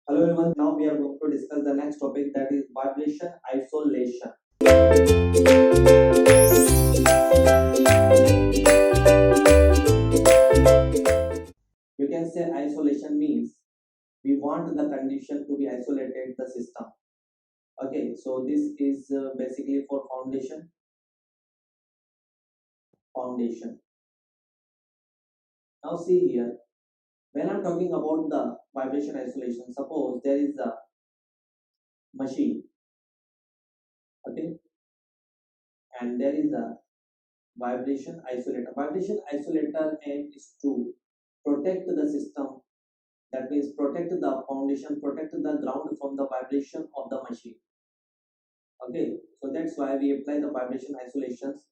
Hello everyone, now we are going to discuss the next topic, that is vibration isolation. You can say isolation means we want the condition to be isolated the system. Okay, so this is basically for foundation. Now see here, when I'm talking about the vibration isolation, suppose there is a machine, okay, and there is a vibration isolator. Vibration isolator aim is to protect the system. That means protect the foundation, protect the ground from the vibration of the machine. Okay, so that's why we apply the vibration isolations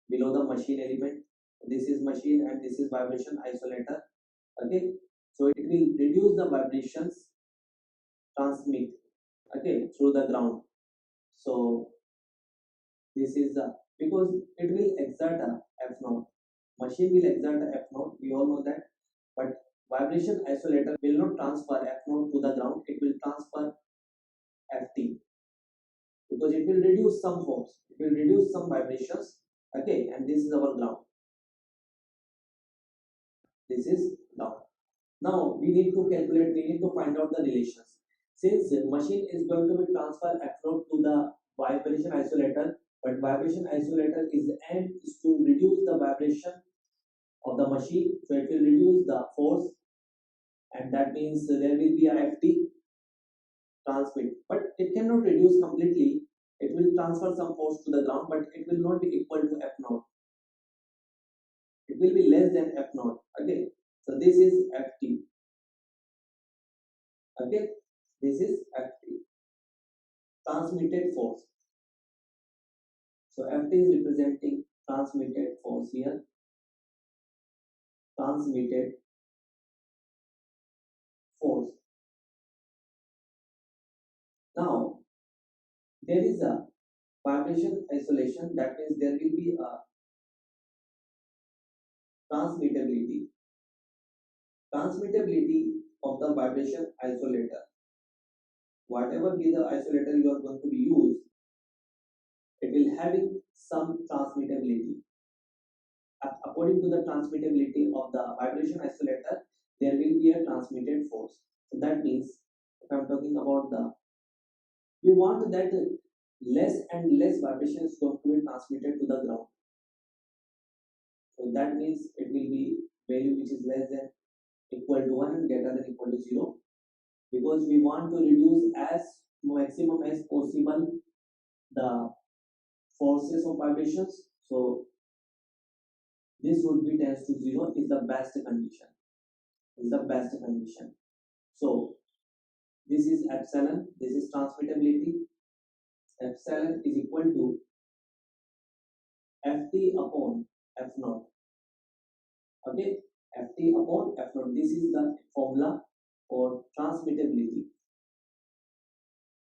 below the machine element. This is machine and this is vibration isolator. Okay, so it will reduce the vibrations transmit, okay, through the ground. So this is the, because it will exert a F naught. Machine will exert a F naught. We all know that, but vibration isolator will not transfer F naught to the ground. It will transfer Ft, because it will reduce some force, it will reduce some vibrations. Okay, and this is our ground. This is ground. Now we need to calculate, we need to find out the relations. Since the machine is going to be transfer F naught to the vibration isolator, but vibration isolator is aimed is to reduce the vibration of the machine, so it will reduce the force, and that means there will be a Ft transmit, but it cannot reduce completely. It will transfer some force to the ground, but it will not be equal to F naught. It will be less than F naught. Okay, so this is Ft. Okay, this is Ft, transmitted force. So Ft is representing transmitted force here, transmitted force. Now there is a vibration isolation, that means there will be a transmittability. Transmittability of the vibration isolator. Whatever be the isolator you are going to be used, it will having some transmittability. According to the transmittability of the vibration isolator, there will be a transmitted force. So that means, if I'm talking about the, we want that less and less vibration is going to be transmitted to the ground. So that means it will be value which is less than equal to 1 and greater than equal to 0, because we want to reduce as maximum as possible the forces of vibrations. So this would be tends to 0 is the best condition, is the best condition. So this is epsilon, this is transmittability. Epsilon is equal to Ft upon F naught. Okay, Ft upon F naught. This is the formula for transmittability.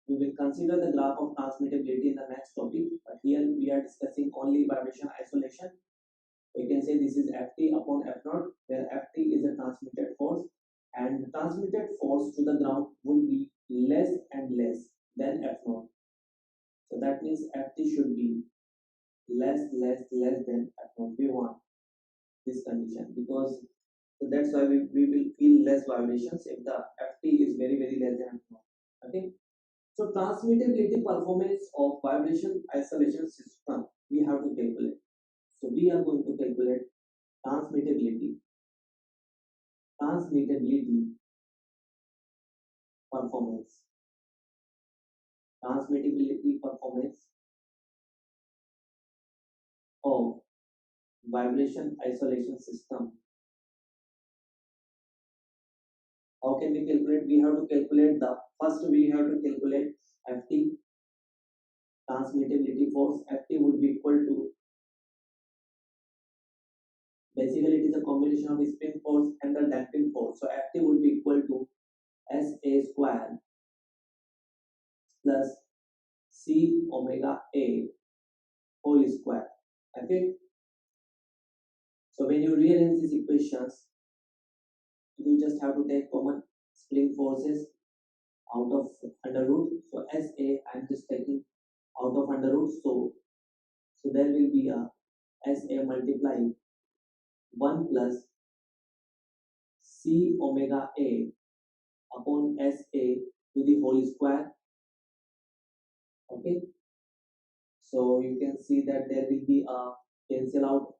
We will consider the graph of transmittability in the next topic, but here we are discussing only vibration isolation. You can say this is Ft upon F naught, where Ft is a transmitted force, and transmitted force to the ground would be less and less than F naught. So that means Ft should be less than F naught. We want this condition, because so that's why we will feel less vibrations if the Ft is very less than F naught. Okay. So transmittability performance of vibration isolation system we have to calculate. So we are going to calculate transmittability performance, transmittability performance of vibration isolation system. How can we calculate? We have to calculate the first, we have to calculate Ft, transmittability force. Ft would be equal to, basically it is a combination of spring force and the damping force. So Ft would be equal to Sa square plus C omega A whole square. Okay. So when you rearrange these equations, you just have to take common spring forces. out of under root. So SA I'm just taking out of under root. So there will be a SA multiply 1 plus C omega A upon SA to the whole square. Okay. So you can see that there will be a cancel out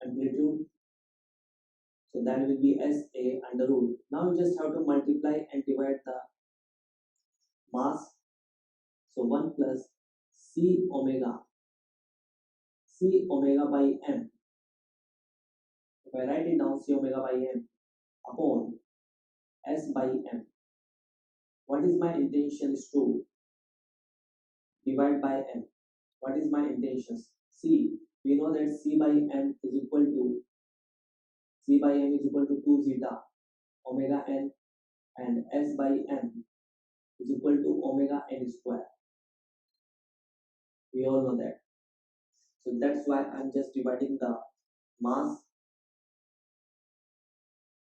amplitude. So that will be SA under root. Now you just have to multiply and divide the mass. So 1 plus C omega by M. If I write it down, C omega by M upon S by M. What is my intention is to divide by M. What is my intentions? C. We know that C by M is equal to 2 zeta omega n, and S by M is equal to omega n square. We all know that. So that's why I'm just dividing the mass,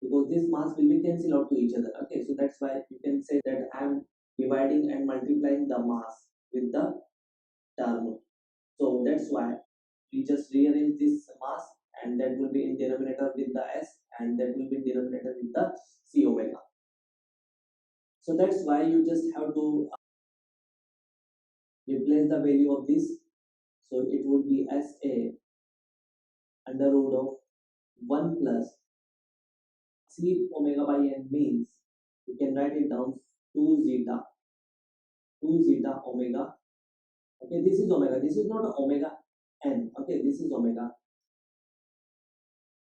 because this mass will be cancelled out to each other. Okay, so that's why you can say that I'm dividing and multiplying the mass with the term. So that's why we just rearrange this mass, and that will be in denominator with the S, and that will be in denominator with the C omega. So that's why you just have to replace the value of this. So it would be SA under root of 1 plus C omega by n, means you can write it down 2 zeta omega. Okay, this is omega, this is not omega n. Okay, this is omega,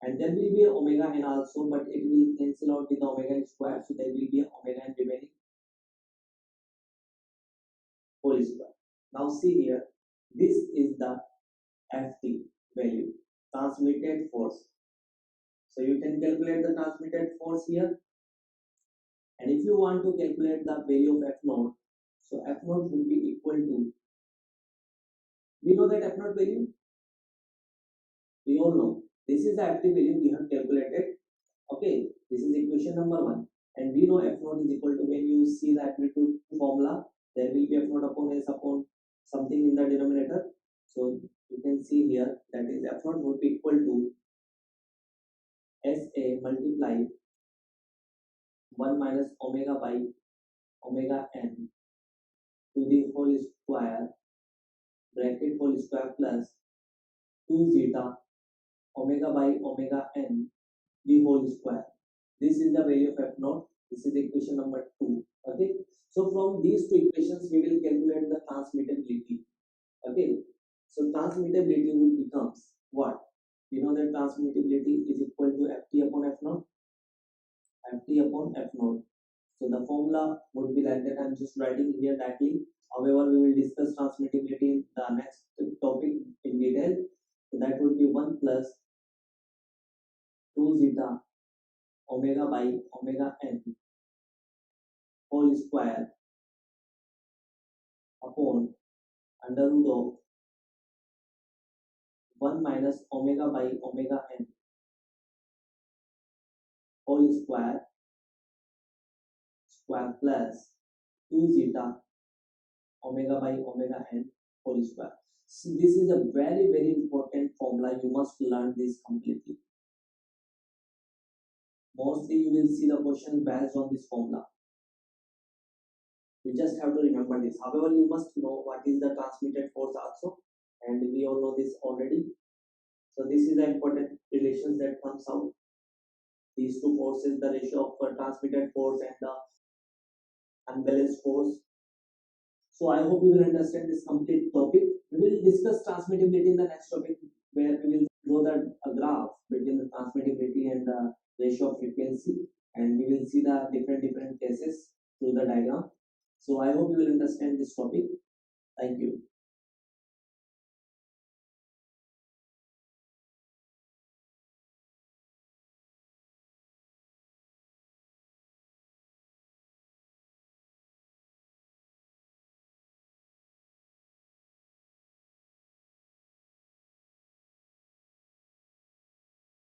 and there will be omega n also, but it will cancel out with the omega n square, so there will be omega n remaining whole square. Now see here, this is the FT value, transmitted force. So you can calculate the transmitted force here, and if you want to calculate the value of F naught, so F naught will be equal to, we know that F naught value, we all know, this is the FT value we have calculated. Okay, this is equation number 1, and we know F naught is equal to, when you see the amplitude formula, there will be F naught upon S upon something in the denominator. So you can see here that is F naught would be equal to SA multiply 1 minus omega by omega n to the whole square, bracket whole square, plus 2 zeta omega by omega n the whole square. This is the value of F naught. This is equation number 2. Okay. So from these two equations, we will calculate the transmittability. Okay. So transmittability will becomes what? We know that transmittability is equal to Ft upon F naught. Ft upon F naught. So the formula would be like that. I'm just writing here directly. However, we will discuss transmittability in the next topic in detail. So that would be 1 plus 2 zeta omega by omega n whole square upon under root of 1 minus omega by omega n whole square plus 2 zeta omega by omega n whole square. So this is a very important formula. You must learn this completely. Mostly you will see the question based on this formula. You just have to remember this. However, you must know what is the transmitted force also, and we all know this already. So this is the important relations that comes out. These two forces, the ratio of transmitted force and the unbalanced force. So I hope you will understand this complete topic. We will discuss transmittability in the next topic, where we will draw the graph between the transmittability and the ratio of frequency, and we will see the different cases through the diagram. So I hope you will understand this topic. Thank you.